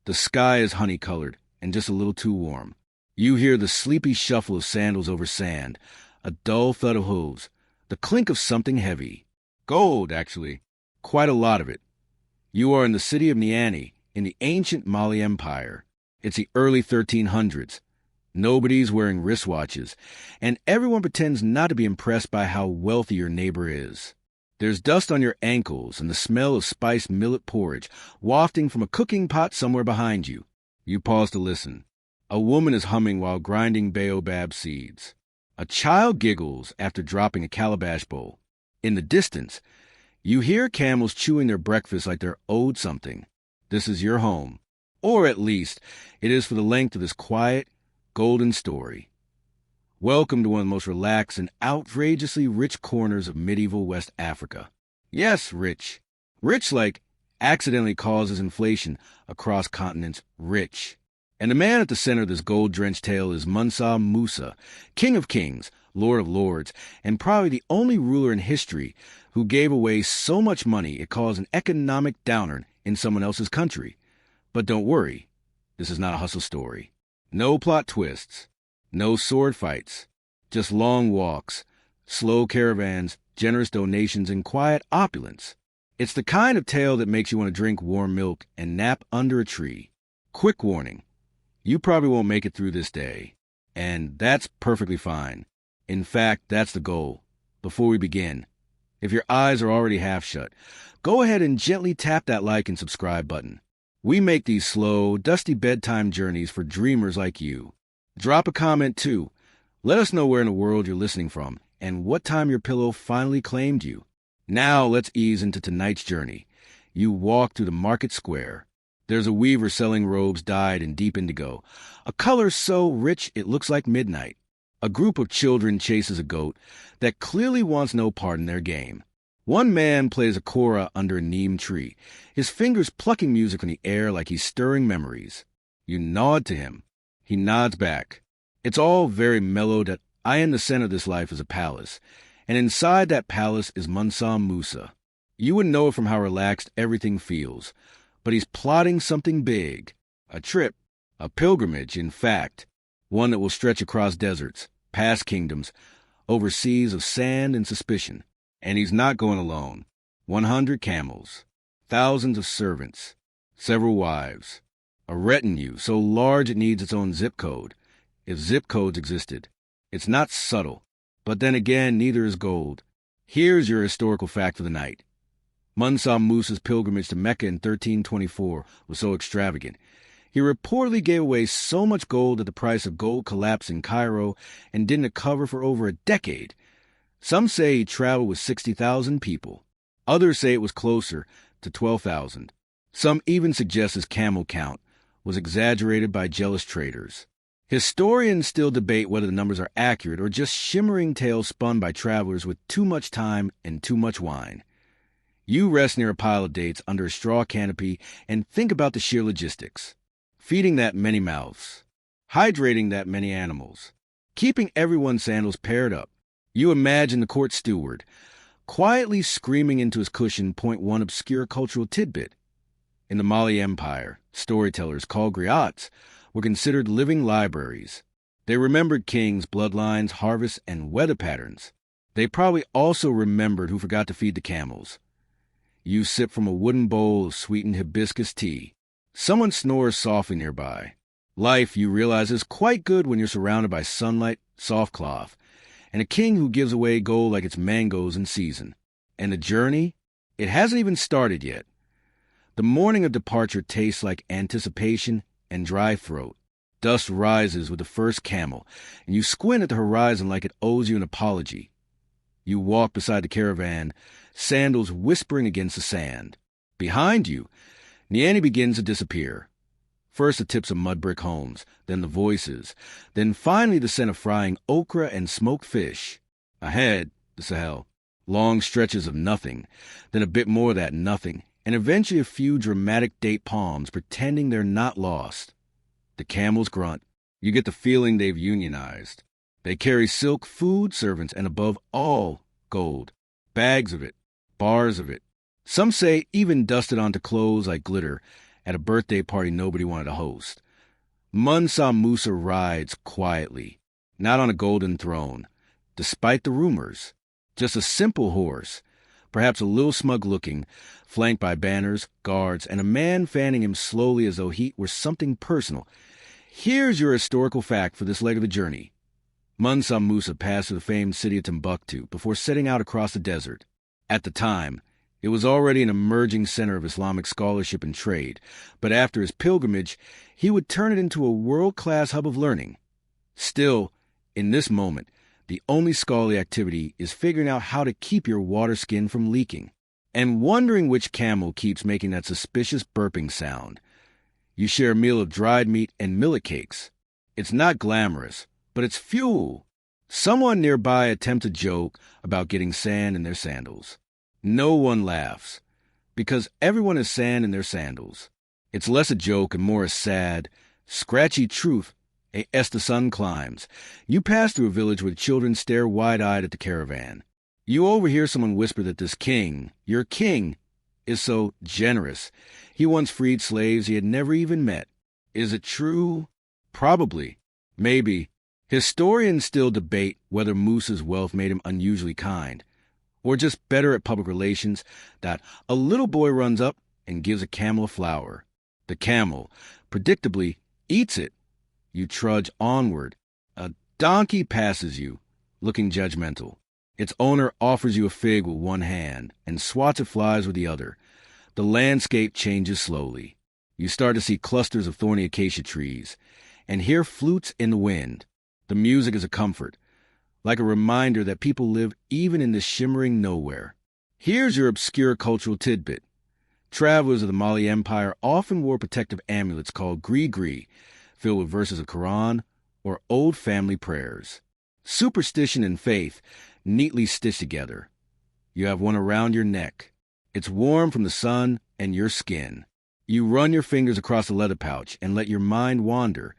The sky is honey-colored and just a little too warm. You hear the sleepy shuffle of sandals over sand, a dull thud of hooves, the clink of something heavy. Gold, actually. Quite a lot of it. You are in the city of Niani, in the ancient Mali Empire. It's the early 1300s. Nobody's wearing wristwatches, and everyone pretends not to be impressed by how wealthy your neighbor is. There's dust on your ankles and the smell of spiced millet porridge wafting from a cooking pot somewhere behind you. You pause to listen. A woman is humming while grinding baobab seeds. A child giggles after dropping a calabash bowl. In the distance, you hear camels chewing their breakfast like they're owed something. This is your home. Or at least, it is for the length of this quiet, golden story. Welcome to one of the most relaxed and outrageously rich corners of medieval West Africa. Yes, rich. Rich like accidentally causes inflation across continents rich. And the man at the center of this gold-drenched tale is Mansa Musa, king of kings, lord of lords, and probably the only ruler in history who gave away so much money it caused an economic downer in someone else's country. But don't worry, this is not a hustle story. No plot twists, no sword fights, just long walks, slow caravans, generous donations, and quiet opulence. It's the kind of tale that makes you want to drink warm milk and nap under a tree. Quick warning, you probably won't make it through this day, and that's perfectly fine. In fact, that's the goal. Before we begin, if your eyes are already half shut, go ahead and gently tap that like and subscribe button. We make these slow, dusty bedtime journeys for dreamers like you. Drop a comment, too. Let us know where in the world you're listening from and what time your pillow finally claimed you. Now let's ease into tonight's journey. You walk through the market square. There's a weaver selling robes dyed in deep indigo, a color so rich it looks like midnight. A group of children chases a goat that clearly wants no part in their game. One man plays a kora under a neem tree, his fingers plucking music from the air like he's stirring memories. You nod to him. He nods back. It's all very mellow that I in the center of this life is a palace, and inside that palace is Mansa Musa. You would know it from how relaxed everything feels, but he's plotting something big. A trip, a pilgrimage, in fact, one that will stretch across deserts, past kingdoms, over seas of sand and suspicion. And he's not going alone. 100 camels, thousands of servants, several wives, a retinue so large it needs its own zip code, if zip codes existed. It's not subtle, but then again, neither is gold. Here's your historical fact of the night. Mansa Musa's pilgrimage to Mecca in 1324 was so extravagant. He reportedly gave away so much gold that the price of gold collapsed in Cairo and didn't recover for over a decade. Some say he traveled with 60,000 people. Others say it was closer to 12,000. Some even suggest his camel count was exaggerated by jealous traders. Historians still debate whether the numbers are accurate or just shimmering tales spun by travelers with too much time and too much wine. You rest near a pile of dates under a straw canopy and think about the sheer logistics. Feeding that many mouths. Hydrating that many animals. Keeping everyone's sandals paired up. You imagine the court steward, quietly screaming into his cushion point one obscure cultural tidbit. In the Mali Empire, storytellers called griots were considered living libraries. They remembered kings, bloodlines, harvests, and weather patterns. They probably also remembered who forgot to feed the camels. You sip from a wooden bowl of sweetened hibiscus tea. Someone snores softly nearby. Life, you realize, is quite good when you're surrounded by sunlight, soft cloth, and a king who gives away gold like it's mangoes in season. And the journey? It hasn't even started yet. The morning of departure tastes like anticipation and dry throat. Dust rises with the first camel, and you squint at the horizon like it owes you an apology. You walk beside the caravan, sandals whispering against the sand. Behind you, Niani begins to disappear. First the tips of mud brick homes, then the voices, then finally the scent of frying okra and smoked fish. Ahead, the Sahara, long stretches of nothing, then a bit more of that nothing, and eventually a few dramatic date palms pretending they're not lost. The camels grunt. You get the feeling they've unionized. They carry silk, food, servants, and above all, gold. Bags of it, bars of it. Some say even dusted onto clothes like glitter, at a birthday party nobody wanted to host. Mansa Musa rides quietly, not on a golden throne, despite the rumors. Just a simple horse, perhaps a little smug-looking, flanked by banners, guards, and a man fanning him slowly as though heat were something personal. Here's your historical fact for this leg of the journey. Mansa Musa passed through the famed city of Timbuktu before setting out across the desert. At the time, it was already an emerging center of Islamic scholarship and trade, but after his pilgrimage, he would turn it into a world-class hub of learning. Still, in this moment, the only scholarly activity is figuring out how to keep your water skin from leaking, and wondering which camel keeps making that suspicious burping sound. You share a meal of dried meat and millet cakes. It's not glamorous, but it's fuel. Someone nearby attempts a joke about getting sand in their sandals. No one laughs, because everyone has sand in their sandals. It's less a joke and more a sad, scratchy truth as the sun climbs. You pass through a village where children stare wide-eyed at the caravan. You overhear someone whisper that this king, your king, is so generous. He once freed slaves he had never even met. Is it true? Probably. Maybe. Historians still debate whether Musa's wealth made him unusually kind, or just better at public relations, that a little boy runs up and gives a camel a flower. The camel, predictably, eats it. You trudge onward. A donkey passes you, looking judgmental. Its owner offers you a fig with one hand and swats at flies with the other. The landscape changes slowly. You start to see clusters of thorny acacia trees and hear flutes in the wind. The music is a comfort, like a reminder that people live even in this shimmering nowhere. Here's your obscure cultural tidbit. Travelers of the Mali Empire often wore protective amulets called gris-gris, filled with verses of Quran or old family prayers. Superstition and faith neatly stitched together. You have one around your neck. It's warm from the sun and your skin. You run your fingers across the leather pouch and let your mind wander.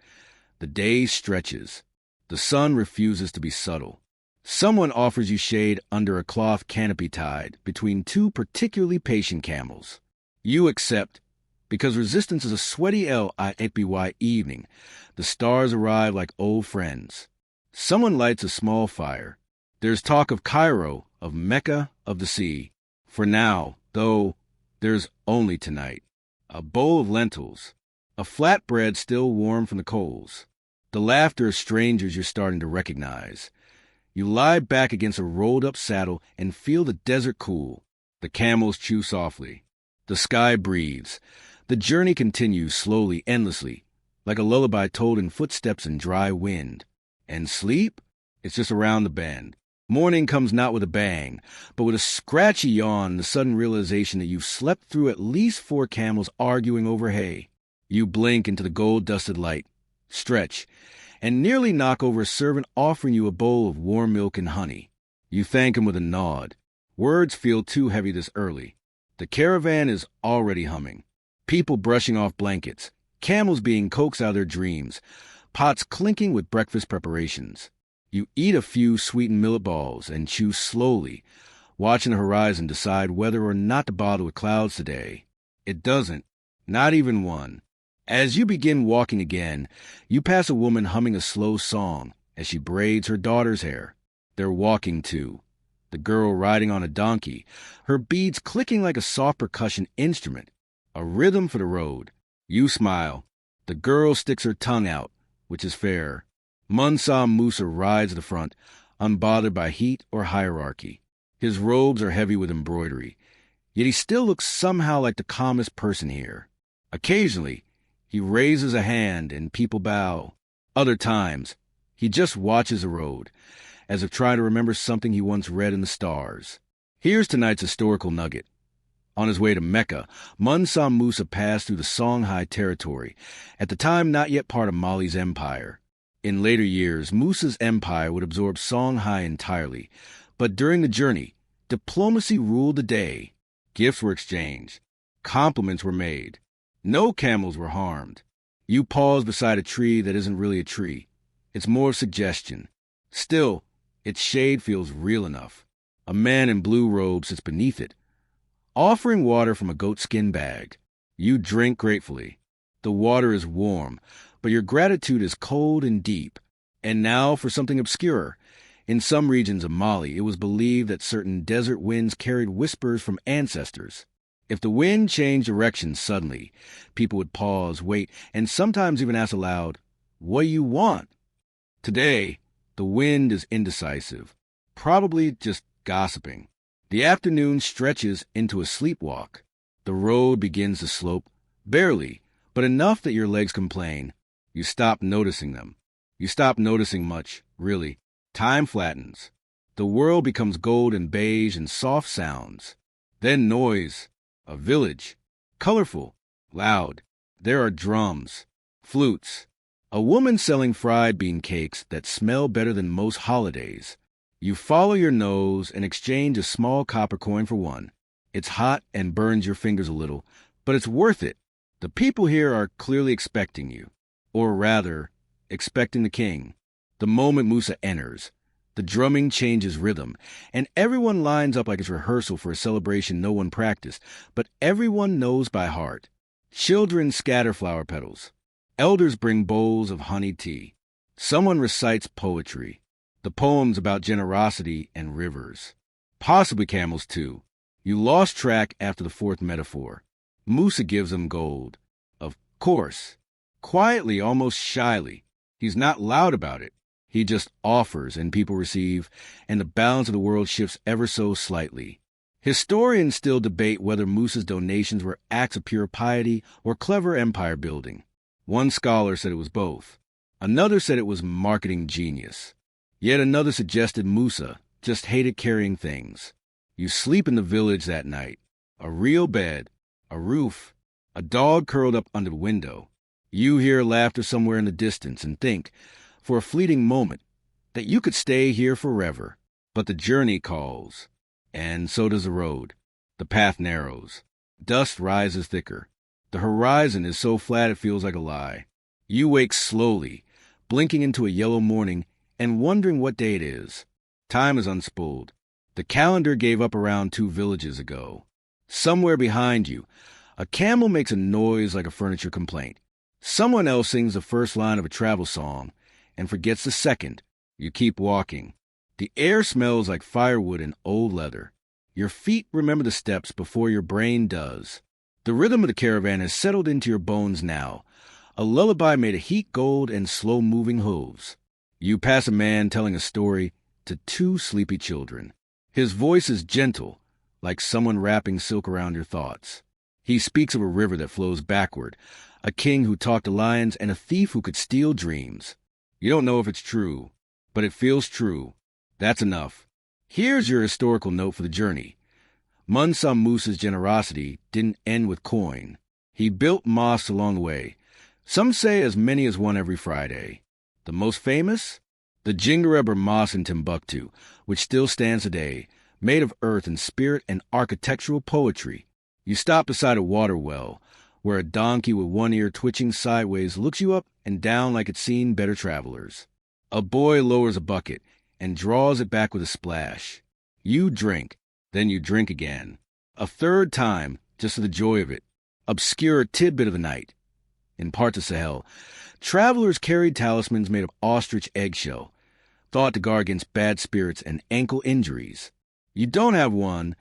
The day stretches. The sun refuses to be subtle. Someone offers you shade under a cloth canopy tied between two particularly patient camels. You accept, because resistance is a sweaty LIPY evening. The stars arrive like old friends. Someone lights a small fire. There's talk of Cairo, of Mecca, of the sea. For now, though, there's only tonight. A bowl of lentils. A flatbread still warm from the coals. The laughter of strangers you're starting to recognize. You lie back against a rolled-up saddle and feel the desert cool. The camels chew softly. The sky breathes. The journey continues slowly, endlessly, like a lullaby told in footsteps and dry wind. And sleep? It's just around the bend. Morning comes not with a bang, but with a scratchy yawn and the sudden realization that you've slept through at least 4 camels arguing over hay. You blink into the gold-dusted light, stretch, and nearly knock over a servant offering you a bowl of warm milk and honey. You thank him with a nod. Words feel too heavy this early. The caravan is already humming. People brushing off blankets, camels being coaxed out of their dreams, pots clinking with breakfast preparations. You eat a few sweetened millet balls and chew slowly, watching the horizon decide whether or not to bother with clouds today. It doesn't, not even one. As you begin walking again, you pass a woman humming a slow song as she braids her daughter's hair. They're walking too. The girl riding on a donkey, her beads clicking like a soft percussion instrument. A rhythm for the road. You smile. The girl sticks her tongue out, which is fair. Mansa Musa rides the front, unbothered by heat or hierarchy. His robes are heavy with embroidery, yet he still looks somehow like the calmest person here. Occasionally, he raises a hand and people bow. Other times, he just watches the road, as if trying to remember something he once read in the stars. Here's tonight's historical nugget. On his way to Mecca, Mansa Musa passed through the Songhai territory, at the time not yet part of Mali's empire. In later years, Musa's empire would absorb Songhai entirely, but during the journey, diplomacy ruled the day. Gifts were exchanged. Compliments were made. No camels were harmed. You pause beside a tree that isn't really a tree. It's more suggestion. Still, its shade feels real enough. A man in blue robes sits beneath it, offering water from a goatskin bag. You drink gratefully. The water is warm, but your gratitude is cold and deep. And now for something obscure. In some regions of Mali, it was believed that certain desert winds carried whispers from ancestors. If the wind changed direction suddenly, people would pause, wait, and sometimes even ask aloud, "What do you want?" Today, the wind is indecisive, probably just gossiping. The afternoon stretches into a sleepwalk. The road begins to slope, barely, but enough that your legs complain. You stop noticing them. You stop noticing much, really. Time flattens. The world becomes gold and beige and soft sounds. Then noise. A village. Colorful. Loud. There are drums. Flutes. A woman selling fried bean cakes that smell better than most holidays. You follow your nose and exchange a small copper coin for one. It's hot and burns your fingers a little, but it's worth it. The people here are clearly expecting you. Or rather, expecting the king. The moment Musa enters, the drumming changes rhythm, and everyone lines up like it's rehearsal for a celebration no one practiced, but everyone knows by heart. Children scatter flower petals. Elders bring bowls of honey tea. Someone recites poetry. The poems about generosity and rivers. Possibly camels, too. You lost track after the fourth metaphor. Musa gives them gold. Of course. Quietly, almost shyly. He's not loud about it. He just offers and people receive, and the balance of the world shifts ever so slightly. Historians still debate whether Musa's donations were acts of pure piety or clever empire building. One scholar said it was both. Another said it was marketing genius. Yet another suggested Musa just hated carrying things. You sleep in the village that night. A real bed, a roof, a dog curled up under the window. You hear laughter somewhere in the distance and think, for a fleeting moment, that you could stay here forever. But the journey calls, and so does the road. The path narrows. Dust rises thicker. The horizon is so flat it feels like a lie. You wake slowly, blinking into a yellow morning and wondering what day it is. Time is unspooled. The calendar gave up around 2 villages ago. Somewhere behind you, a camel makes a noise like a furniture complaint. Someone else sings the first line of a travel song and forgets the second. You keep walking. The air smells like firewood and old leather. Your feet remember the steps before your brain does. The rhythm of the caravan has settled into your bones now, a lullaby made of heat gold and slow-moving hooves. You pass a man telling a story to 2 sleepy children. His voice is gentle, like someone wrapping silk around your thoughts. He speaks of a river that flows backward, a king who talked to lions, and a thief who could steal dreams. You don't know if it's true, but it feels true. That's enough. Here's your historical note for the journey. Mansa Musa's generosity didn't end with coin. He built mosques along the way. Some say as many as one every Friday. The most famous? The Jingareba Mosque in Timbuktu, which still stands today, made of earth and spirit and architectural poetry. You stop beside a water well, where a donkey with one ear twitching sideways looks you up and down like it's seen better travelers. A boy lowers a bucket and draws it back with a splash. You drink, then you drink again. A third time, just for the joy of it. Obscure tidbit of the night. In parts of Sahel, travelers carried talismans made of ostrich eggshell, thought to guard against bad spirits and ankle injuries. You don't have one,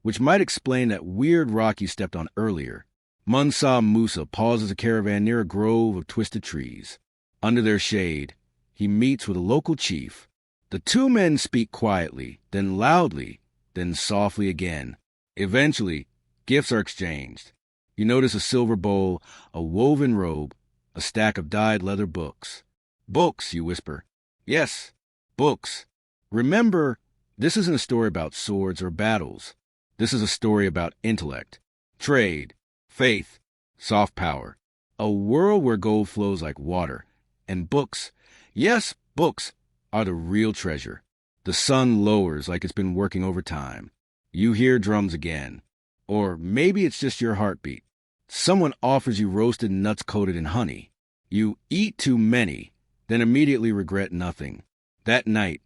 which might explain that weird rock you stepped on earlier. Mansa Musa pauses a caravan near a grove of twisted trees. Under their shade, he meets with a local chief. The 2 men speak quietly, then loudly, then softly again. Eventually, gifts are exchanged. You notice a silver bowl, a woven robe, a stack of dyed leather books. Books, you whisper. Yes, books. Remember, this isn't a story about swords or battles. This is a story about intellect, trade, faith, soft power. A world where gold flows like water. And books, yes, books, are the real treasure. The sun lowers like it's been working overtime. You hear drums again. Or maybe it's just your heartbeat. Someone offers you roasted nuts coated in honey. You eat too many, then immediately regret nothing. That night,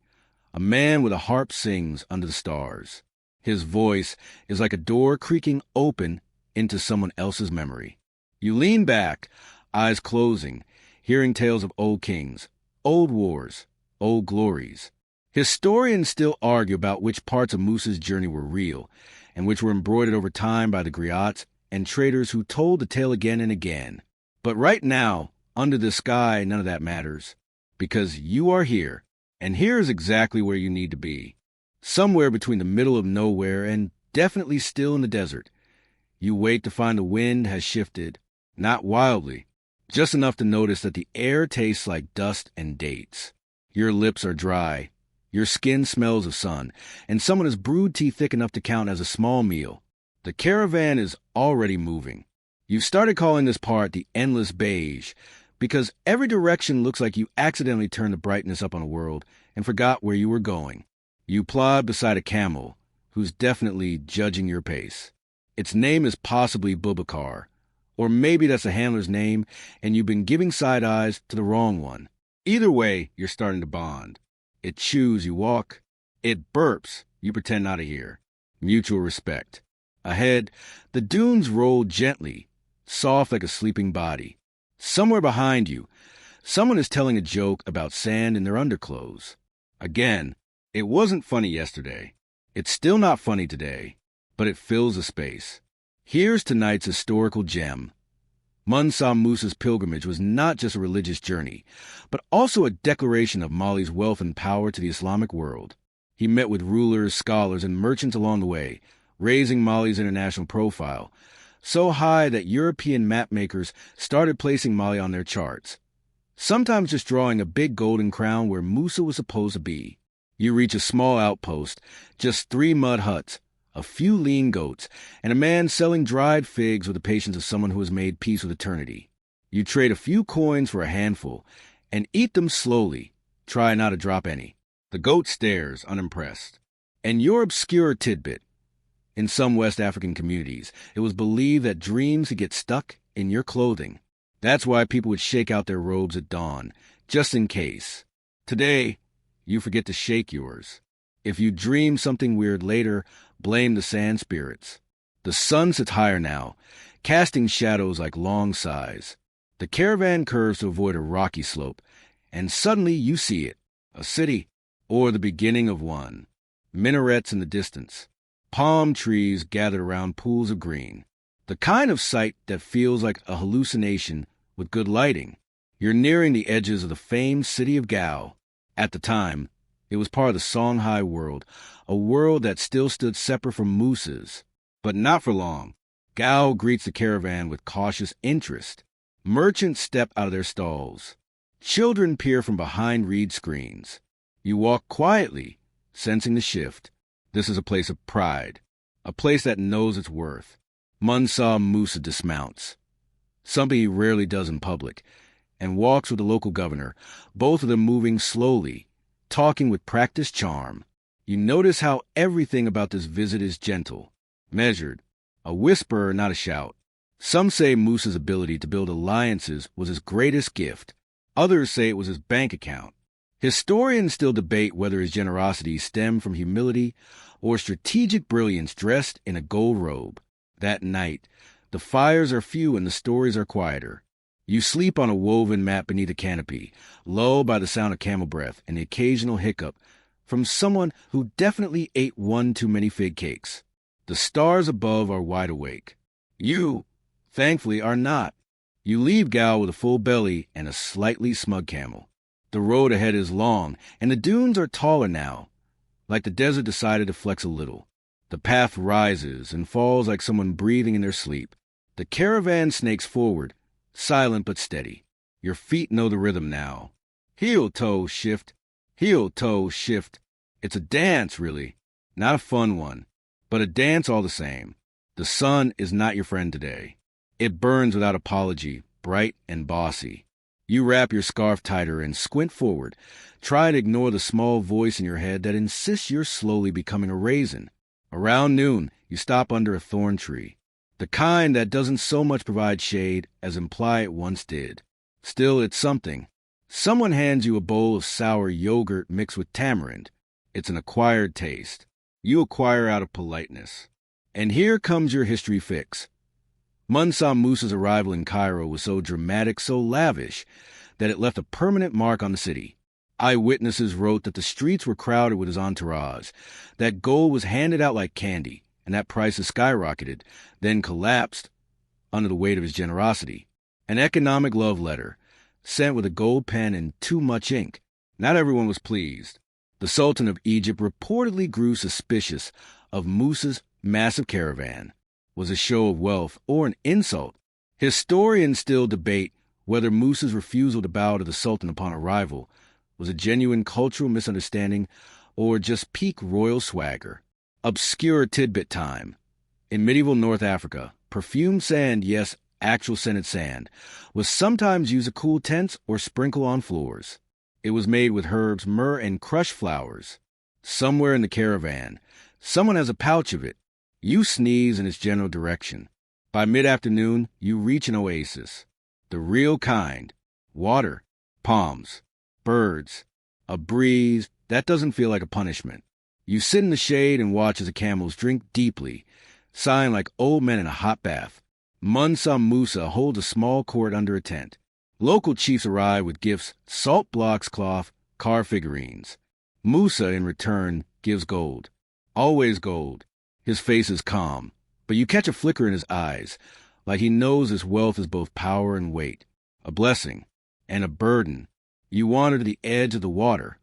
a man with a harp sings under the stars. His voice is like a door creaking open into someone else's memory. You lean back, eyes closing, hearing tales of old kings, old wars, old glories. Historians still argue about which parts of Musa's journey were real, and which were embroidered over time by the griots and traders who told the tale again and again. But right now, under the sky, none of that matters, because you are here, and here is exactly where you need to be. Somewhere between the middle of nowhere and definitely still in the desert. You wait to find the wind has shifted, not wildly, just enough to notice that the air tastes like dust and dates. Your lips are dry, your skin smells of sun, and someone has brewed tea thick enough to count as a small meal. The caravan is already moving. You've started calling this part the endless beige, because every direction looks like you accidentally turned the brightness up on a world and forgot where you were going. You plod beside a camel, who's definitely judging your pace. Its name is possibly Bubakar, or maybe that's a handler's name, and you've been giving side eyes to the wrong one. Either way, you're starting to bond. It chews, you walk. It burps, you pretend not to hear. Mutual respect. Ahead, the dunes roll gently, soft like a sleeping body. Somewhere behind you, someone is telling a joke about sand in their underclothes. Again, it wasn't funny yesterday. It's still not funny today, but it fills a space. Here's tonight's historical gem. Mansa Musa's pilgrimage was not just a religious journey, but also a declaration of Mali's wealth and power to the Islamic world. He met with rulers, scholars, and merchants along the way, raising Mali's international profile, so high that European mapmakers started placing Mali on their charts, sometimes just drawing a big golden crown where Musa was supposed to be. You reach a small outpost, just 3 mud huts, a few lean goats, and a man selling dried figs with the patience of someone who has made peace with eternity. You trade a few coins for a handful, and eat them slowly. Try not to drop any. The goat stares, unimpressed. And your obscure tidbit. In some West African communities, it was believed that dreams could get stuck in your clothing. That's why people would shake out their robes at dawn, just in case. Today, you forget to shake yours. If you dream something weird later, blame the sand spirits. The sun sits higher now, casting shadows like long sighs. The caravan curves to avoid a rocky slope, and suddenly you see it, a city, or the beginning of one. Minarets in the distance, palm trees gathered around pools of green. The kind of sight that feels like a hallucination with good lighting. You're nearing the edges of the famed city of Gao. At the time, it was part of the Songhai world, a world that still stood separate from Musa's. But not for long. Gao greets the caravan with cautious interest. Merchants step out of their stalls. Children peer from behind reed screens. You walk quietly, sensing the shift. This is a place of pride, a place that knows its worth. Mansa Musa dismounts, something he rarely does in public, and walks with the local governor, both of them moving slowly, talking with practiced charm. You notice how everything about this visit is gentle, measured, a whisper, not a shout. Some say Musa's ability to build alliances was his greatest gift. Others say it was his bank account. Historians still debate whether his generosity stemmed from humility or strategic brilliance dressed in a gold robe. That night, the fires are few and the stories are quieter. You sleep on a woven mat beneath a canopy, lulled by the sound of camel breath and the occasional hiccup from someone who definitely ate one too many fig cakes. The stars above are wide awake. You, thankfully, are not. You leave Gao with a full belly and a slightly smug camel. The road ahead is long, and the dunes are taller now, like the desert decided to flex a little. The path rises and falls like someone breathing in their sleep. The caravan snakes forward, silent but steady. Your feet know the rhythm now. Heel, toe, shift. Heel, toe, shift. It's a dance, really. Not a fun one, but a dance all the same. The sun is not your friend today. It burns without apology, bright and bossy. You wrap your scarf tighter and squint forward. Try to ignore the small voice in your head that insists you're slowly becoming a raisin. Around noon, you stop under a thorn tree. The kind that doesn't so much provide shade as imply it once did. Still, it's something. Someone hands you a bowl of sour yogurt mixed with tamarind. It's an acquired taste. You acquire out of politeness. And here comes your history fix. Mansa Musa's arrival in Cairo was so dramatic, so lavish, that it left a permanent mark on the city. Eyewitnesses wrote that the streets were crowded with his entourage, that gold was handed out like candy, and that prices skyrocketed, then collapsed under the weight of his generosity. An economic love letter, sent with a gold pen and too much ink. Not everyone was pleased. The Sultan of Egypt reportedly grew suspicious of Musa's massive caravan. Was a show of wealth or an insult? Historians still debate whether Musa's refusal to bow to the Sultan upon arrival was a genuine cultural misunderstanding or just peak royal swagger. Obscure tidbit time. In medieval North Africa, perfumed sand, yes, actual scented sand, was sometimes used to cool tents or sprinkle on floors. It was made with herbs, myrrh, and crushed flowers. Somewhere in the caravan, someone has a pouch of it. You sneeze in its general direction. By mid-afternoon, you reach an oasis. The real kind. Water, palms, birds, a breeze that doesn't feel like a punishment. You sit in the shade and watch as the camels drink deeply, sighing like old men in a hot bath. Mansa Musa holds a small court under a tent. Local chiefs arrive with gifts, salt blocks, cloth, carved figurines. Musa, in return, gives gold. Always gold. His face is calm, but you catch a flicker in his eyes, like he knows his wealth is both power and weight, a blessing and a burden. You wander to the edge of the water,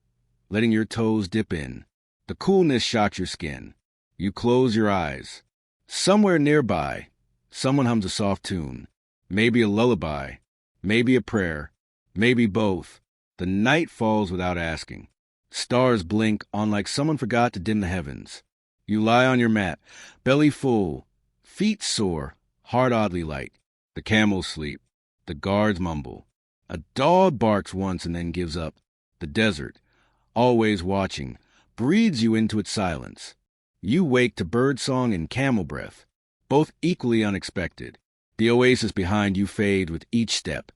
letting your toes dip in. The coolness shocks your skin. You close your eyes. Somewhere nearby, someone hums a soft tune, maybe a lullaby, maybe a prayer, maybe both. The night falls without asking. Stars blink on like someone forgot to dim the heavens. You lie on your mat, belly full, feet sore, heart oddly light. The camels sleep. The guards mumble. A dog barks once and then gives up. The desert, always watching, breathes you into its silence. You wake to birdsong and camel breath, both equally unexpected. The oasis behind you fades with each step,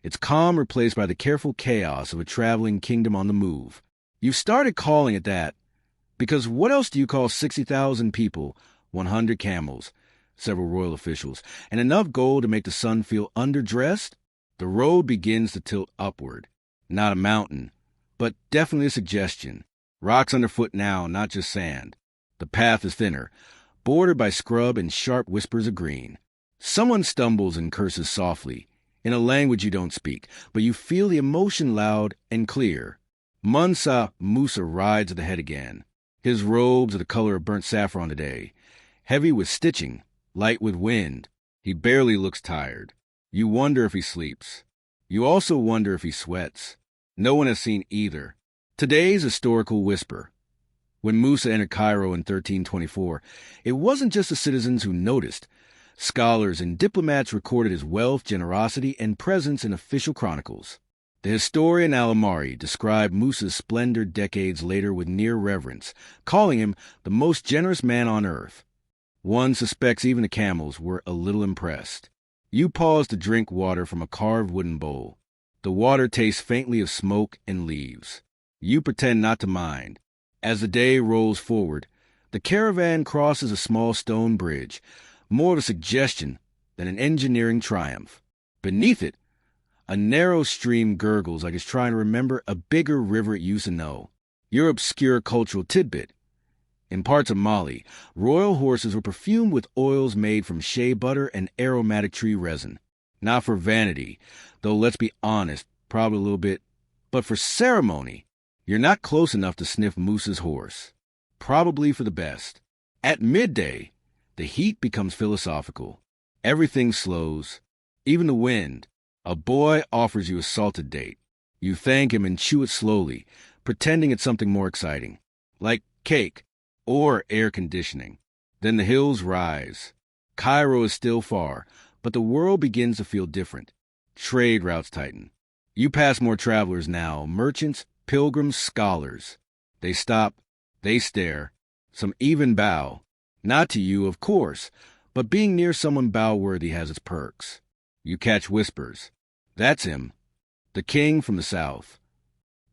its calm replaced by the careful chaos of a traveling kingdom on the move. You've started calling it that, because what else do you call 60,000 people, 100 camels, several royal officials, and enough gold to make the sun feel underdressed? The road begins to tilt upward. Not a mountain, but definitely a suggestion. Rocks underfoot now, not just sand. The path is thinner, bordered by scrub and sharp whispers of green. Someone stumbles and curses softly, in a language you don't speak, but you feel the emotion loud and clear. Mansa Musa rides at the head again. His robes are the color of burnt saffron today, heavy with stitching, light with wind. He barely looks tired. You wonder if he sleeps. You also wonder if he sweats. No one has seen either. Today's historical whisper. When Musa entered Cairo in 1324, it wasn't just the citizens who noticed. Scholars and diplomats recorded his wealth, generosity, and presence in official chronicles. The historian Al-Amari described Musa's splendor decades later with near reverence, calling him the most generous man on earth. One suspects even the camels were a little impressed. You pause to drink water from a carved wooden bowl. The water tastes faintly of smoke and leaves. You pretend not to mind. As the day rolls forward, the caravan crosses a small stone bridge, more of a suggestion than an engineering triumph. Beneath it, a narrow stream gurgles like it's trying to remember a bigger river it used to know. Your obscure cultural tidbit. In parts of Mali, royal horses were perfumed with oils made from shea butter and aromatic tree resin. Not for vanity, though let's be honest, probably a little bit, but for ceremony. You're not close enough to sniff Musa's horse. Probably for the best. At midday, the heat becomes philosophical. Everything slows, even the wind. A boy offers you a salted date. You thank him and chew it slowly, pretending it's something more exciting, like cake or air conditioning. Then the hills rise. Cairo is still far, but the world begins to feel different. Trade routes tighten. You pass more travelers now, merchants, pilgrims, scholars. They stop, they stare, some even bow. Not to you, of course, but being near someone bow-worthy has its perks. You catch whispers. That's him, the king from the south.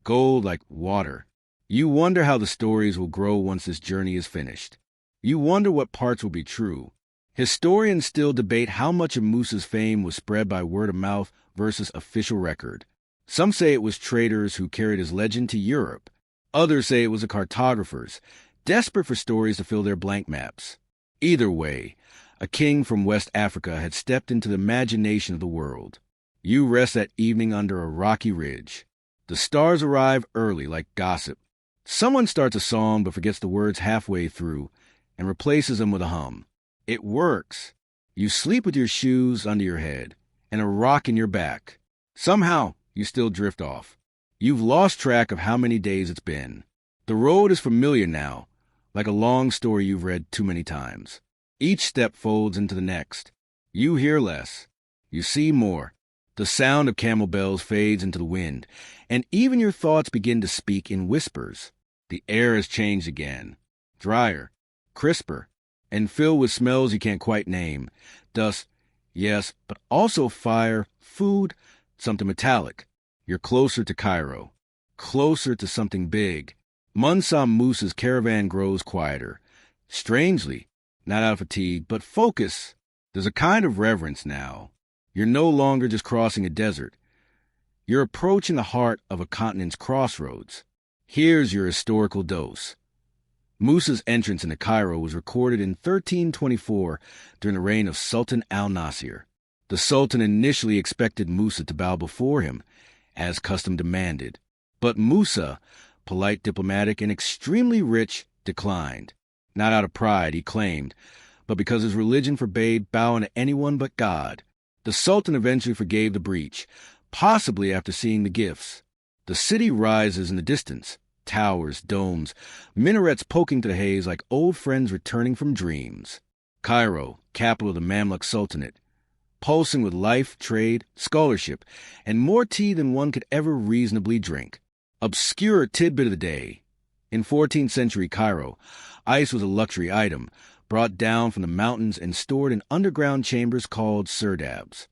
Gold like water. You wonder how the stories will grow once this journey is finished. You wonder what parts will be true Historians still debate how much of Musa's fame was spread by word of mouth versus official record. Some say it was traders who carried his legend to Europe. Others say it was the cartographers, desperate for stories to fill their blank maps. Either way, a king from West Africa had stepped into the imagination of the world. You rest that evening under a rocky ridge. The stars arrive early like gossip. Someone starts a song but forgets the words halfway through and replaces them with a hum. It works. You sleep with your shoes under your head and a rock in your back. Somehow, you still drift off. You've lost track of how many days it's been. The road is familiar now, like a long story you've read too many times. Each step folds into the next. You hear less. You see more. The sound of camel bells fades into the wind, and even your thoughts begin to speak in whispers. The air has changed again. Drier, crisper, and filled with smells you can't quite name. Dust, yes, but also fire, food, something metallic. You're closer to Cairo, closer to something big. Mansa Musa's caravan grows quieter. Strangely, not out of fatigue, but focus. There's a kind of reverence now. You're no longer just crossing a desert. You're approaching the heart of a continent's crossroads. Here's your historical dose. Musa's entrance into Cairo was recorded in 1324 during the reign of Sultan al-Nasir. The Sultan initially expected Musa to bow before him, as custom demanded. But Musa, polite, diplomatic, and extremely rich, declined. Not out of pride, he claimed, but because his religion forbade bowing to anyone but God. The Sultan eventually forgave the breach, possibly after seeing the gifts. The city rises in the distance, towers, domes, minarets poking through the haze like old friends returning from dreams. Cairo, capital of the Mamluk Sultanate, pulsing with life, trade, scholarship, and more tea than one could ever reasonably drink. Obscure tidbit of the day. In 14th century Cairo, ice was a luxury item, brought down from the mountains and stored in underground chambers called serdabs.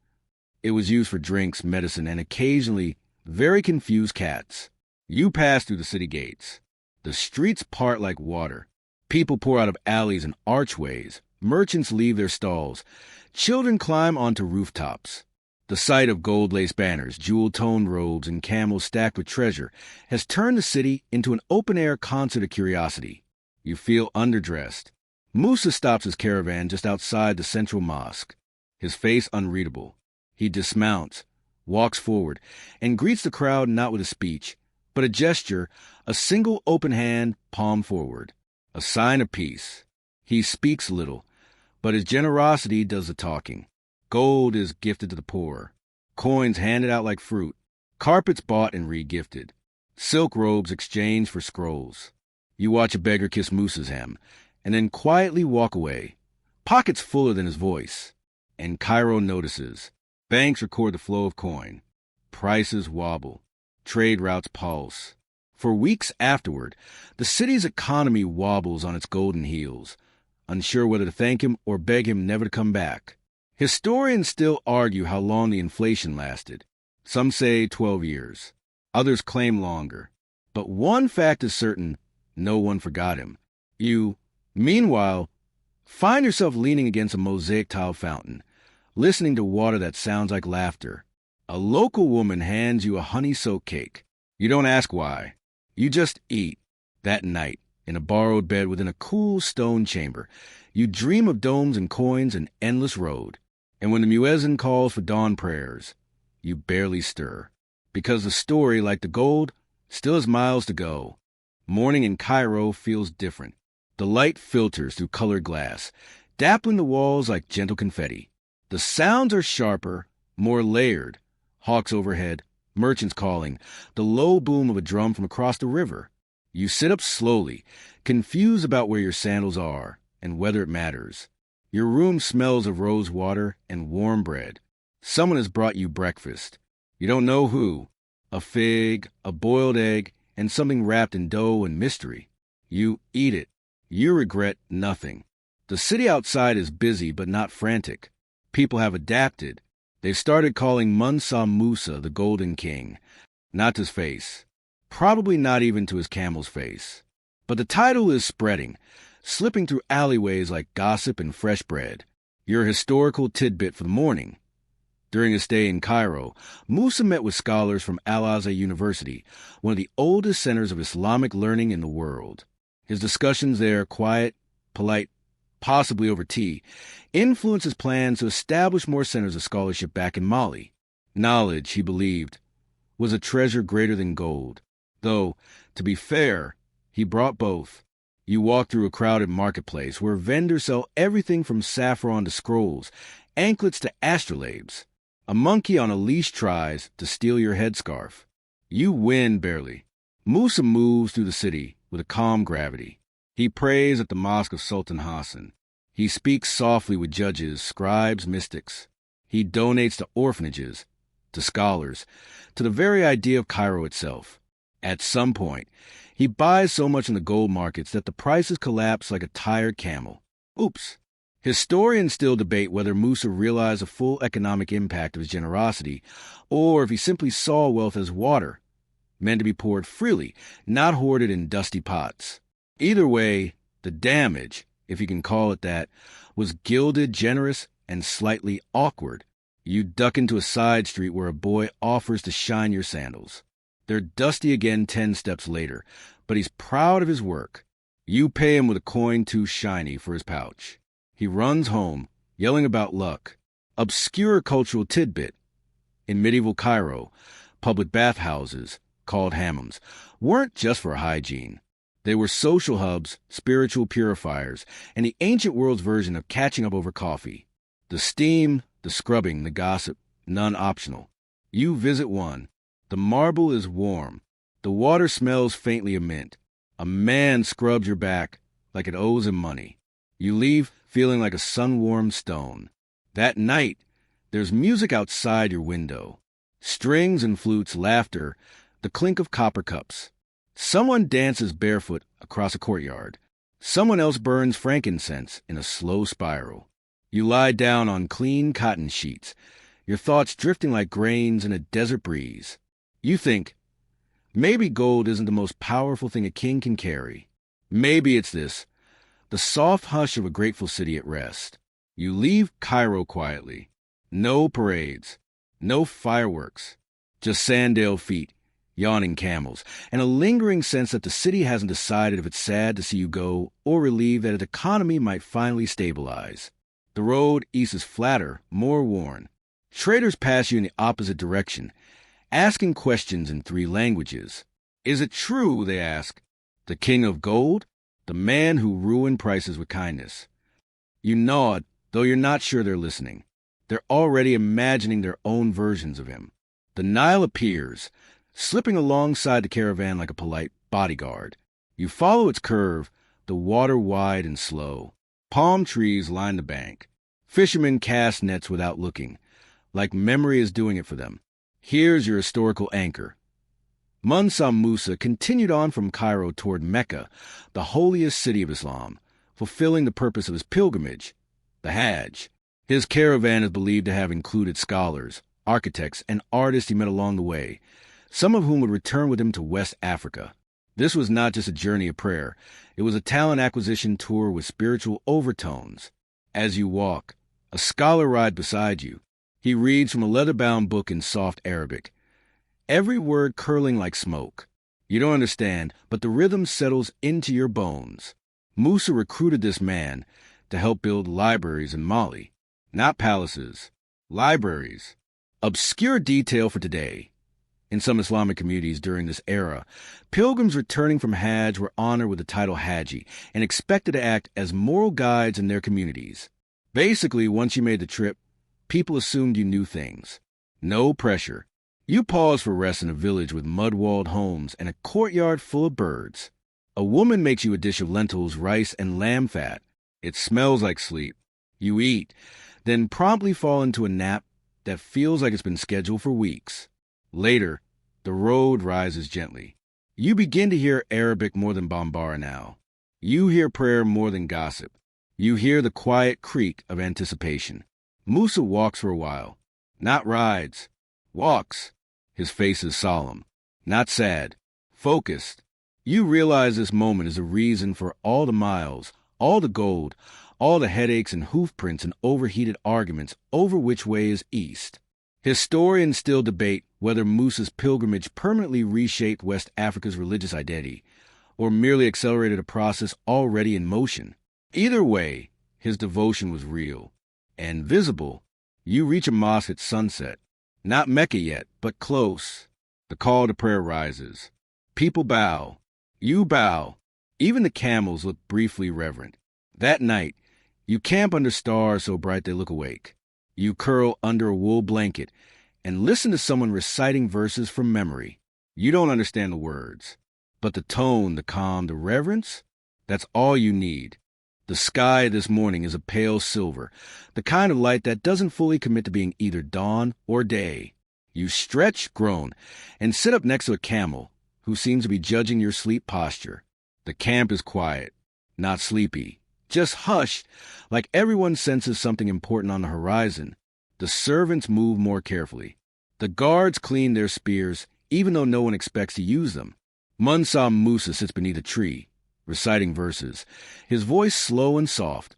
It was used for drinks, medicine, and occasionally very confused cats. You pass through the city gates. The streets part like water. People pour out of alleys and archways. Merchants leave their stalls. Children climb onto rooftops. The sight of gold-laced banners, jewel-toned robes, and camels stacked with treasure has turned the city into an open-air concert of curiosity. You feel underdressed. Musa stops his caravan just outside the central mosque, his face unreadable. He dismounts, walks forward, and greets the crowd not with a speech, but a gesture, a single open hand, palm forward, a sign of peace. He speaks little, but his generosity does the talking. Gold is gifted to the poor, coins handed out like fruit, carpets bought and re-gifted, silk robes exchanged for scrolls. You watch a beggar kiss Musa's hem, and then quietly walk away, pockets fuller than his voice. And Cairo notices. Banks record the flow of coin. Prices wobble. Trade routes pulse. For weeks afterward, the city's economy wobbles on its golden heels, unsure whether to thank him or beg him never to come back. Historians still argue how long the inflation lasted. Some say 12 years. Others claim longer. But one fact is certain, no one forgot him. You, meanwhile, find yourself leaning against a mosaic tile fountain, listening to water that sounds like laughter. A local woman hands you a honey-soaked cake. You don't ask why. You just eat. That night, in a borrowed bed within a cool stone chamber, you dream of domes and coins and endless road. And when the muezzin calls for dawn prayers, you barely stir. Because the story, like the gold, still has miles to go. Morning in Cairo feels different. The light filters through colored glass, dappling the walls like gentle confetti. The sounds are sharper, more layered. Hawks overhead, merchants calling, the low boom of a drum from across the river. You sit up slowly, confused about where your sandals are and whether it matters. Your room smells of rose water and warm bread. Someone has brought you breakfast. You don't know who. A fig, a boiled egg, and something wrapped in dough and mystery. You eat it. You regret nothing. The city outside is busy but not frantic. People have adapted. They've started calling Mansa Musa the Golden King. Not to his face. Probably not even to his camel's face. But the title is spreading, slipping through alleyways like gossip and fresh bread. Your historical tidbit for the morning. During his stay in Cairo, Musa met with scholars from Al-Azhar University, one of the oldest centers of Islamic learning in the world. His discussions there, quiet, polite, possibly over tea, influenced his plans to establish more centers of scholarship back in Mali. Knowledge, he believed, was a treasure greater than gold. Though, to be fair, he brought both. You walk through a crowded marketplace where vendors sell everything from saffron to scrolls, anklets to astrolabes. A monkey on a leash tries to steal your headscarf. You win barely. Musa moves through the city with a calm gravity. He prays at the mosque of Sultan Hassan. He speaks softly with judges, scribes, mystics. He donates to orphanages, to scholars, to the very idea of Cairo itself. At some point, he buys so much in the gold markets that the prices collapse like a tired camel. Oops. Historians still debate whether Musa realized the full economic impact of his generosity, or if he simply saw wealth as water, meant to be poured freely, not hoarded in dusty pots. Either way, the damage, if you can call it that, was gilded, generous, and slightly awkward. You duck into a side street where a boy offers to shine your sandals. They're dusty again 10 steps later, but he's proud of his work. You pay him with a coin too shiny for his pouch. He runs home, yelling about luck. Obscure cultural tidbit. In medieval Cairo, public bathhouses, called hammams, weren't just for hygiene. They were social hubs, spiritual purifiers, and the ancient world's version of catching up over coffee. The steam, the scrubbing, the gossip, none optional. You visit one. The marble is warm. The water smells faintly of mint. A man scrubs your back like it owes him money. You leave feeling like a sun-warmed stone. That night, there's music outside your window. Strings and flutes, laughter, the clink of copper cups. Someone dances barefoot across a courtyard. Someone else burns frankincense in a slow spiral. You lie down on clean cotton sheets, your thoughts drifting like grains in a desert breeze. You think, maybe gold isn't the most powerful thing a king can carry. Maybe it's this, the soft hush of a grateful city at rest. You leave Cairo quietly. No parades, no fireworks, just sandal feet, yawning camels, and a lingering sense that the city hasn't decided if it's sad to see you go or relieved that its economy might finally stabilize. The road east is flatter, more worn. Traders pass you in the opposite direction, asking questions in 3 languages. Is it true, they ask, the king of gold? The man who ruined prices with kindness. You nod, though you're not sure they're listening. They're already imagining their own versions of him. The Nile appears, slipping alongside the caravan like a polite bodyguard. You follow its curve, the water wide and slow. Palm trees line the bank. Fishermen cast nets without looking, like memory is doing it for them. Here's your historical anchor. Mansa Musa continued on from Cairo toward Mecca, the holiest city of Islam, fulfilling the purpose of his pilgrimage, the Hajj. His caravan is believed to have included scholars, architects, and artists he met along the way, some of whom would return with him to West Africa. This was not just a journey of prayer. It was a talent acquisition tour with spiritual overtones. As you walk, a scholar rides beside you. He reads from a leather-bound book in soft Arabic, every word curling like smoke. You don't understand, but the rhythm settles into your bones. Musa recruited this man to help build libraries in Mali. Not palaces, libraries. Obscure detail for today. In some Islamic communities during this era, pilgrims returning from Hajj were honored with the title Haji and expected to act as moral guides in their communities. Basically, once you made the trip, people assumed you knew things. No pressure. You pause for rest in a village with mud-walled homes and a courtyard full of birds. A woman makes you a dish of lentils, rice, and lamb fat. It smells like sleep. You eat, then promptly fall into a nap that feels like it's been scheduled for weeks. Later, the road rises gently. You begin to hear Arabic more than Bambara now. You hear prayer more than gossip. You hear the quiet creak of anticipation. Musa walks for a while. Not rides. Walks. His face is solemn. Not sad. Focused. You realize this moment is a reason for all the miles, all the gold, all the headaches and hoof prints and overheated arguments over which way is east. Historians still debate whether Musa's pilgrimage permanently reshaped West Africa's religious identity, or merely accelerated a process already in motion. Either way, his devotion was real and visible. You reach a mosque at sunset. Not Mecca yet, but close. The call to prayer rises. People bow. You bow. Even the camels look briefly reverent. That night, you camp under stars so bright they look awake. You curl under a wool blanket and listen to someone reciting verses from memory. You don't understand the words, but the tone, the calm, the reverence, that's all you need. The sky this morning is a pale silver, the kind of light that doesn't fully commit to being either dawn or day. You stretch, groan, and sit up next to a camel who seems to be judging your sleep posture. The camp is quiet, not sleepy, just hushed, like everyone senses something important on the horizon. The servants move more carefully. The guards clean their spears, even though no one expects to use them. Mansa Musa sits beneath a tree, reciting verses, his voice slow and soft,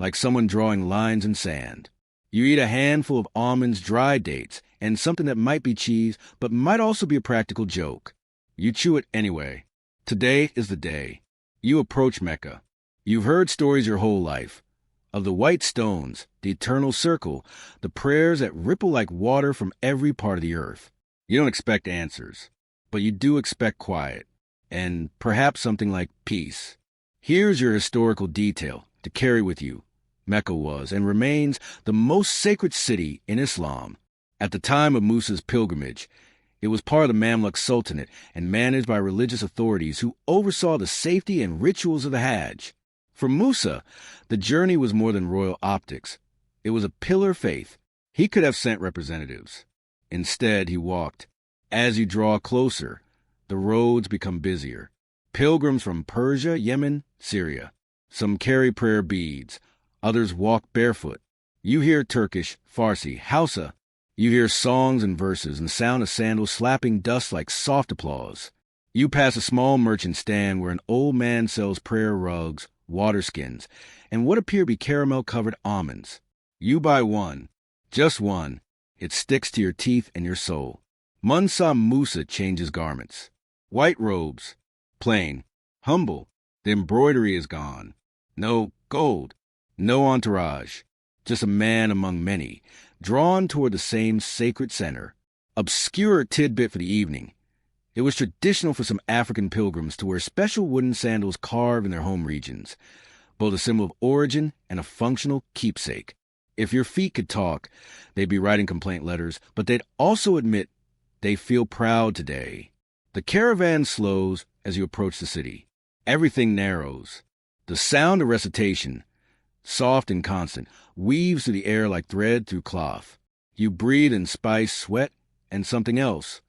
like someone drawing lines in sand. You eat a handful of almonds, dry dates, and something that might be cheese, but might also be a practical joke. You chew it anyway. Today is the day. You approach Mecca. You've heard stories your whole life, of the white stones, the eternal circle, the prayers that ripple like water from every part of the earth. You don't expect answers, but you do expect quiet, and perhaps something like peace. Here's your historical detail to carry with you. Mecca was and remains the most sacred city in Islam. At the time of Musa's pilgrimage, it was part of the Mamluk Sultanate and managed by religious authorities who oversaw the safety and rituals of the Hajj. For Musa, the journey was more than royal optics. It was a pillar of faith. He could have sent representatives. Instead, he walked. As you draw closer, the roads become busier. Pilgrims from Persia, Yemen, Syria. Some carry prayer beads. Others walk barefoot. You hear Turkish, Farsi, Hausa. You hear songs and verses and the sound of sandals slapping dust like soft applause. You pass a small merchant stand where an old man sells prayer rugs, water skins, and what appear to be caramel-covered almonds. You buy one, just one. It sticks to your teeth and your soul. Mansa Musa changes garments. White robes, plain, humble. The embroidery is gone. No gold, no entourage. Just a man among many, drawn toward the same sacred center. Obscure tidbit for the evening. It was traditional for some African pilgrims to wear special wooden sandals carved in their home regions, both a symbol of origin and a functional keepsake. If your feet could talk, they'd be writing complaint letters, but they'd also admit they feel proud today. The caravan slows as you approach the city. Everything narrows. The sound of recitation, soft and constant, weaves through the air like thread through cloth. You breathe in spice, sweat, and something else.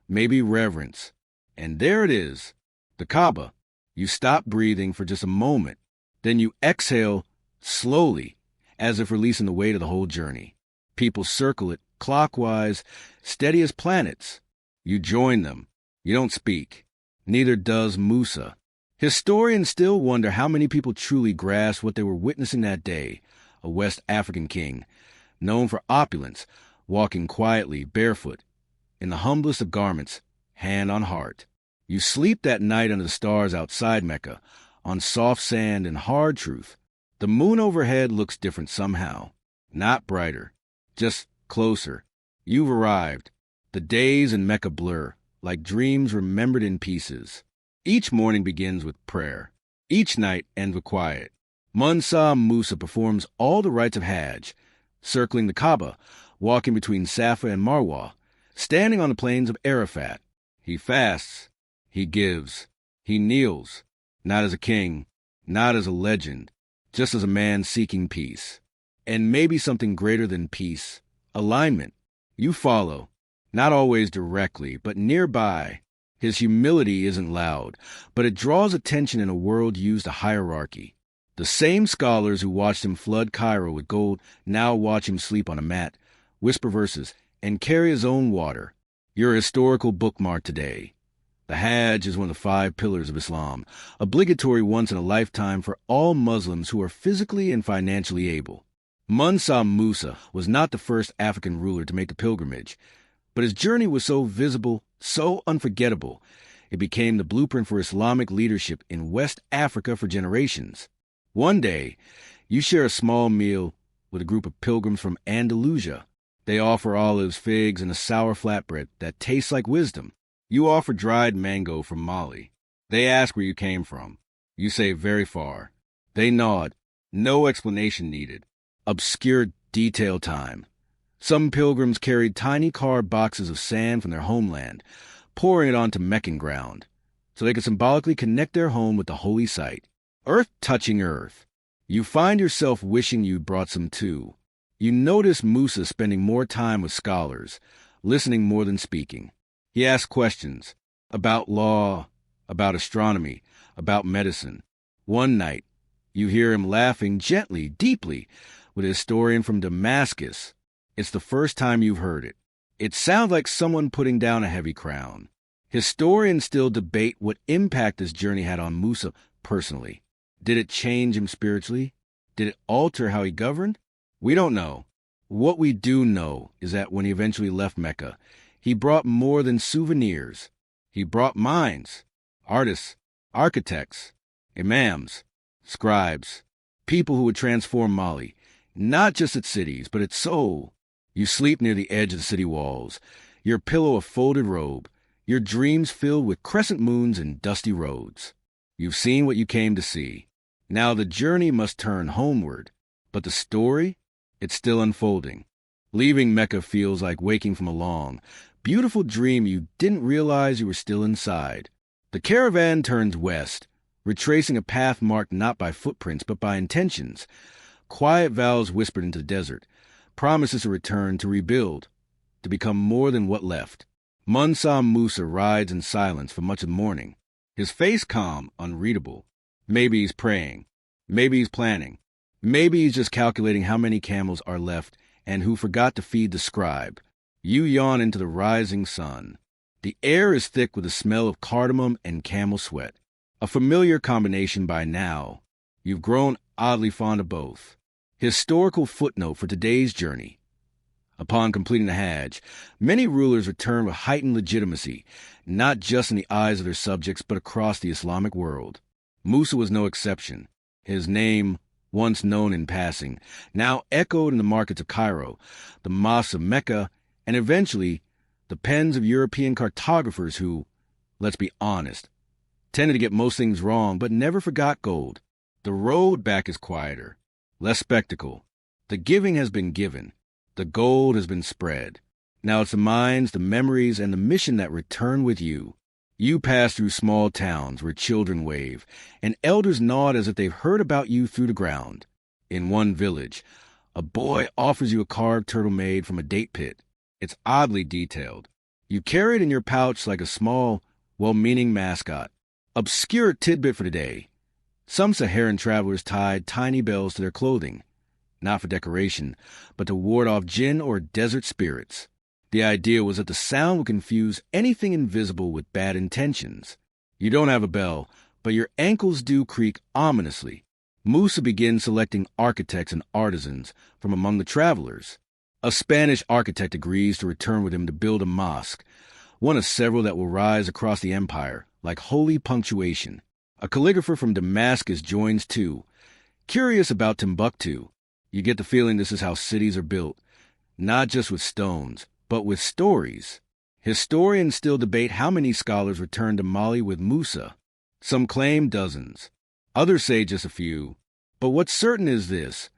Maybe reverence. And there it is, the Kaaba. You stop breathing for just a moment. Then you exhale slowly, as if releasing the weight of the whole journey. People circle it, clockwise, steady as planets. You join them. You don't speak. Neither does Musa. Historians still wonder how many people truly grasped what they were witnessing that day. A West African king, known for opulence, walking quietly, barefoot, in the humblest of garments, hand on heart. You sleep that night under the stars outside Mecca, on soft sand and hard truth. The moon overhead looks different somehow. Not brighter, just closer. You've arrived. The days in Mecca blur, like dreams remembered in pieces. Each morning begins with prayer. Each night ends with quiet. Mansa Musa performs all the rites of Hajj, circling the Kaaba, walking between Safa and Marwa, standing on the plains of Arafat. He fasts. He gives. He kneels, not as a king, not as a legend, just as a man seeking peace. And maybe something greater than peace, alignment. You follow, not always directly, but nearby. His humility isn't loud, but it draws attention in a world used to hierarchy. The same scholars who watched him flood Cairo with gold now watch him sleep on a mat, whisper verses, and carry his own water. Your historical bookmark today. The Hajj is one of the 5 pillars of Islam, obligatory once in a lifetime for all Muslims who are physically and financially able. Mansa Musa was not the first African ruler to make the pilgrimage, but his journey was so visible, so unforgettable, it became the blueprint for Islamic leadership in West Africa for generations. One day, you share a small meal with a group of pilgrims from Andalusia. They offer olives, figs, and a sour flatbread that tastes like wisdom. You offer dried mango from Mali. They ask where you came from. You say very far. They nod. No explanation needed. Obscure detail time. Some pilgrims carried tiny carved boxes of sand from their homeland, pouring it onto Meccan ground, so they could symbolically connect their home with the holy site. Earth touching earth. You find yourself wishing you'd brought some too. You notice Musa spending more time with scholars, listening more than speaking. He asks questions about law, about astronomy, about medicine. One night, you hear him laughing gently, deeply, with a historian from Damascus. It's the first time you've heard it. It sounds like someone putting down a heavy crown. Historians still debate what impact this journey had on Musa personally. Did it change him spiritually? Did it alter how he governed? We don't know. What we do know is that when he eventually left Mecca, he brought more than souvenirs. He brought minds, artists, architects, imams, scribes, people who would transform Mali, not just its cities, but its soul. You sleep near the edge of the city walls, your pillow a folded robe, your dreams filled with crescent moons and dusty roads. You've seen what you came to see. Now the journey must turn homeward, but the story, it's still unfolding. Leaving Mecca feels like waking from a long, beautiful dream you didn't realize you were still inside. The caravan turns west, retracing a path marked not by footprints but by intentions. Quiet vows whispered into the desert, promises to return, to rebuild, to become more than what left. Mansa Musa rides in silence for much of the morning, his face calm, unreadable. Maybe he's praying. Maybe he's planning. Maybe he's just calculating how many camels are left and who forgot to feed the scribe. You yawn into the rising sun. The air is thick with the smell of cardamom and camel sweat. A familiar combination by now. You've grown oddly fond of both. Historical footnote for today's journey. Upon completing the Hajj, many rulers return with heightened legitimacy, not just in the eyes of their subjects, but across the Islamic world. Musa was no exception. His name, once known in passing, now echoed in the markets of Cairo, the mosques of Mecca, and eventually the pens of European cartographers who, let's be honest, tended to get most things wrong but never forgot gold. The road back is quieter, less spectacle. The giving has been given. The gold has been spread. Now it's the minds, the memories, and the mission that return with you. You pass through small towns where children wave, and elders nod as if they've heard about you through the ground. In one village, a boy offers you a carved turtle made from a date pit. It's oddly detailed. You carry it in your pouch like a small, well-meaning mascot. Obscure tidbit for today. Some Saharan travelers tied tiny bells to their clothing, not for decoration, but to ward off jinn or desert spirits. The idea was that the sound would confuse anything invisible with bad intentions. You don't have a bell, but your ankles do creak ominously. Musa begins selecting architects and artisans from among the travelers. A Spanish architect agrees to return with him to build a mosque, one of several that will rise across the empire, like holy punctuation. A calligrapher from Damascus joins too. Curious about Timbuktu, you get the feeling this is how cities are built, not just with stones, but with stories. Historians still debate how many scholars returned to Mali with Musa. Some claim dozens. Others say just a few. But what's certain is this.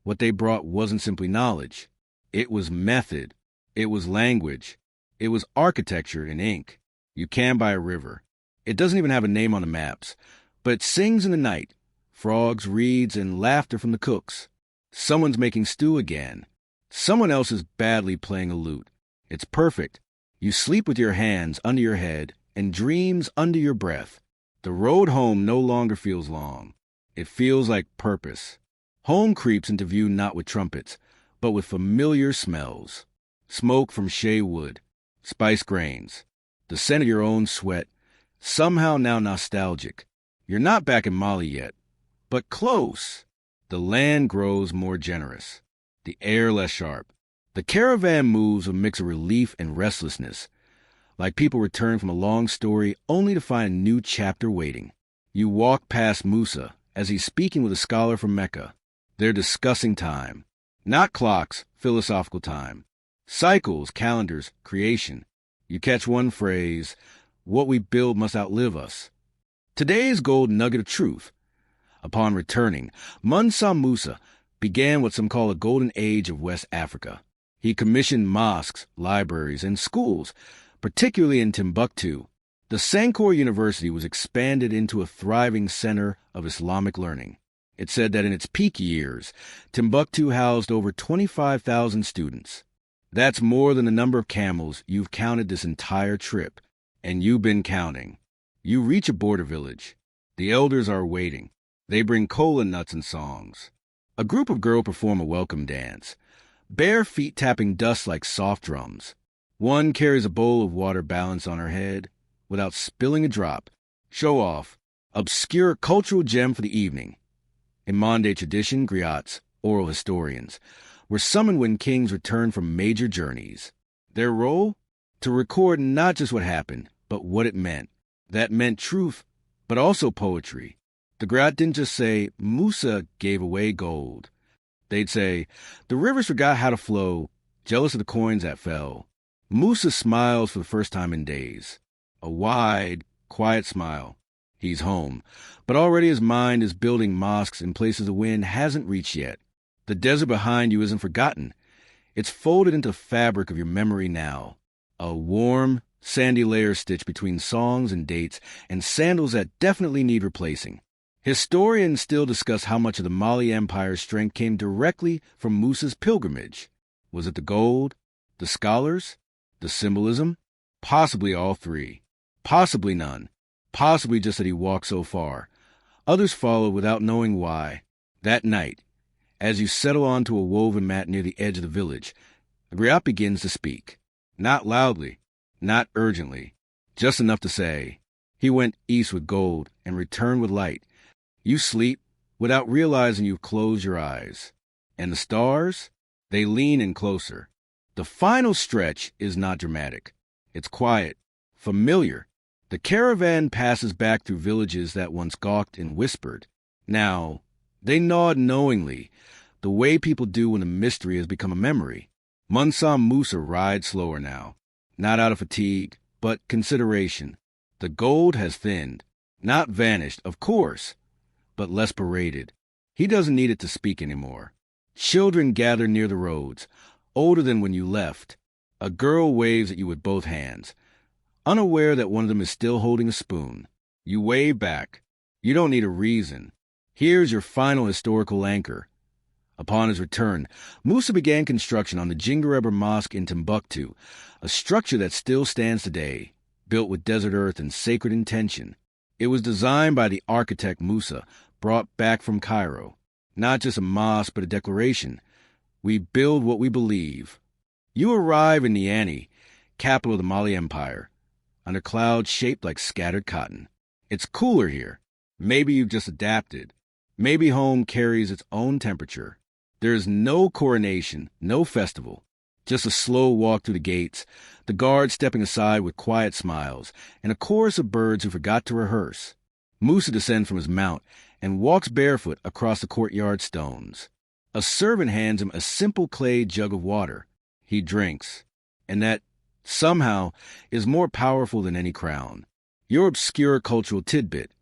What they brought wasn't simply knowledge. It was method. It was language. It was architecture in ink. You can by a river. It doesn't even have a name on the maps, but it sings in the night. Frogs, reeds, and laughter from the cooks. Someone's making stew again. Someone else is badly playing a lute. It's perfect. You sleep with your hands under your head and dreams under your breath. The road home no longer feels long. It feels like purpose. Home creeps into view not with trumpets, but with familiar smells. Smoke from shea wood, spice grains, the scent of your own sweat, somehow now nostalgic. You're not back in Mali yet, but close. The land grows more generous, the air less sharp. The caravan moves with a mix of relief and restlessness, like people return from a long story only to find a new chapter waiting. You walk past Musa as he's speaking with a scholar from Mecca. They're discussing time. Not clocks, philosophical time. Cycles, calendars, creation. You catch one phrase, what we build must outlive us. Today's golden nugget of truth. Upon returning, Mansa Musa began what some call a golden age of West Africa. He commissioned mosques, libraries, and schools, particularly in Timbuktu. The Sankore University was expanded into a thriving center of Islamic learning. It said that in its peak years, Timbuktu housed over 25,000 students. That's more than the number of camels you've counted this entire trip, and you've been counting. You reach a border village. The elders are waiting. They bring cola nuts and songs. A group of girls perform a welcome dance, bare feet tapping dust like soft drums. One carries a bowl of water balanced on her head without spilling a drop. Show off. Obscure cultural gem for the evening. In Mande tradition, griots, oral historians, were summoned when kings returned from major journeys. Their role? To record not just what happened, but what it meant. That meant truth, but also poetry. The griot didn't just say, Musa gave away gold. They'd say, the rivers forgot how to flow, jealous of the coins that fell. Musa smiles for the first time in days. A wide, quiet smile. He's home, but already his mind is building mosques in places the wind hasn't reached yet. The desert behind you isn't forgotten. It's folded into the fabric of your memory now. A warm, sandy layer stitched between songs and dates and sandals that definitely need replacing. Historians still discuss how much of the Mali Empire's strength came directly from Musa's pilgrimage. Was it the gold, the scholars, the symbolism? Possibly all three. Possibly none. Possibly just that he walked so far. Others followed without knowing why. That night, as you settle onto a woven mat near the edge of the village, the griot begins to speak. Not loudly, not urgently, just enough to say, he went east with gold and returned with light. You sleep without realizing you've closed your eyes. And the stars? They lean in closer. The final stretch is not dramatic. It's quiet, familiar. The caravan passes back through villages that once gawked and whispered. Now, they nod knowingly, the way people do when a mystery has become a memory. Mansa Musa rides slower now, not out of fatigue, but consideration. The gold has thinned, not vanished, of course, but less paraded. He doesn't need it to speak anymore. Children gather near the roads, older than when you left. A girl waves at you with both hands, unaware that one of them is still holding a spoon. You wave back. You don't need a reason. Here's your final historical anchor. Upon his return, Musa began construction on the Jingareba Mosque in Timbuktu, a structure that still stands today, built with desert earth and sacred intention. It was designed by the architect Musa, brought back from Cairo. Not just a mosque, but a declaration. We build what we believe. You arrive in Niani, capital of the Mali Empire, under clouds shaped like scattered cotton. It's cooler here. Maybe you've just adapted. Maybe home carries its own temperature. There's no coronation, no festival. Just a slow walk through the gates, the guards stepping aside with quiet smiles, and a chorus of birds who forgot to rehearse. Musa descends from his mount and walks barefoot across the courtyard stones. A servant hands him a simple clay jug of water. He drinks, and that, somehow, is more powerful than any crown. Your obscure cultural tidbit.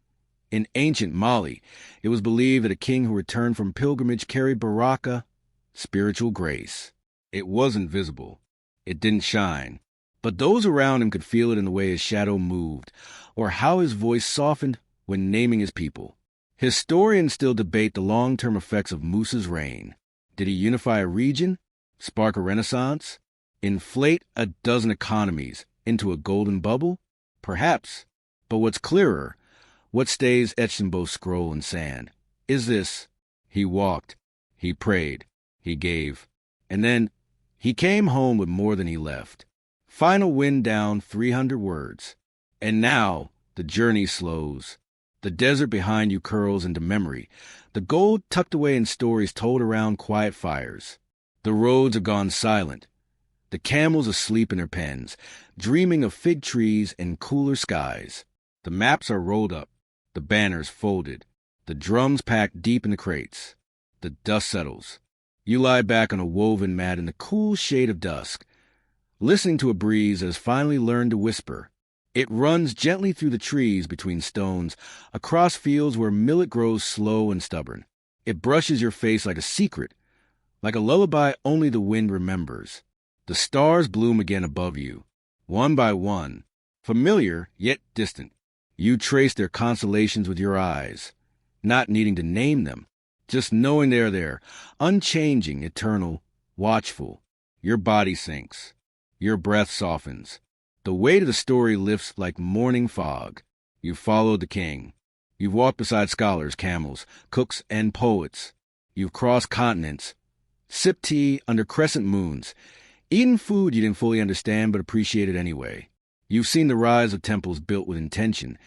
In ancient Mali, it was believed that a king who returned from pilgrimage carried baraka, spiritual grace. It wasn't visible. It didn't shine. But those around him could feel it in the way his shadow moved, or how his voice softened when naming his people. Historians still debate the long-term effects of Musa's reign. Did he unify a region? Spark a renaissance? Inflate a dozen economies into a golden bubble? Perhaps. But what's clearer, what stays etched in both scroll and sand, is this: he walked, he prayed, he gave, and then he came home with more than he left. Final wind down 300 words. And now, The journey slows. The desert behind you curls into memory, the gold tucked away in stories told around quiet fires. The roads have gone silent. The camels asleep in their pens, dreaming of fig trees and cooler skies. The maps are rolled up, the banners folded, the drums packed deep in the crates. The dust settles. You lie back on a woven mat in the cool shade of dusk, listening to a breeze that has finally learned to whisper. It runs gently through the trees between stones, across fields where millet grows slow and stubborn. It brushes your face like a secret, like a lullaby only the wind remembers. The stars bloom again above you, one by one, familiar yet distant. You trace their constellations with your eyes, not needing to name them, just knowing they're there, unchanging, eternal, watchful. Your body sinks. Your breath softens. The weight of the story lifts like morning fog. You've followed the king. You've walked beside scholars, camels, cooks, and poets. You've crossed continents, sipped tea under crescent moons, eaten food you didn't fully understand but appreciated anyway. You've seen the rise of temples built with intention,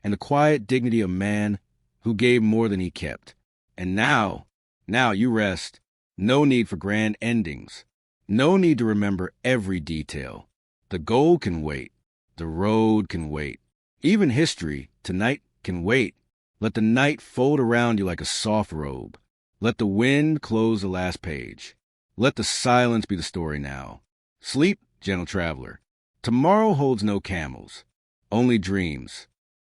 and the quiet dignity of man who gave more than he kept. And now you rest. No need for grand endings. No need to remember every detail. The goal can wait. The road can wait. Even history, tonight, can wait. Let the night fold around you like a soft robe. Let the wind close the last page. Let the silence be the story now. Sleep, gentle traveler. Tomorrow holds no camels, only dreams.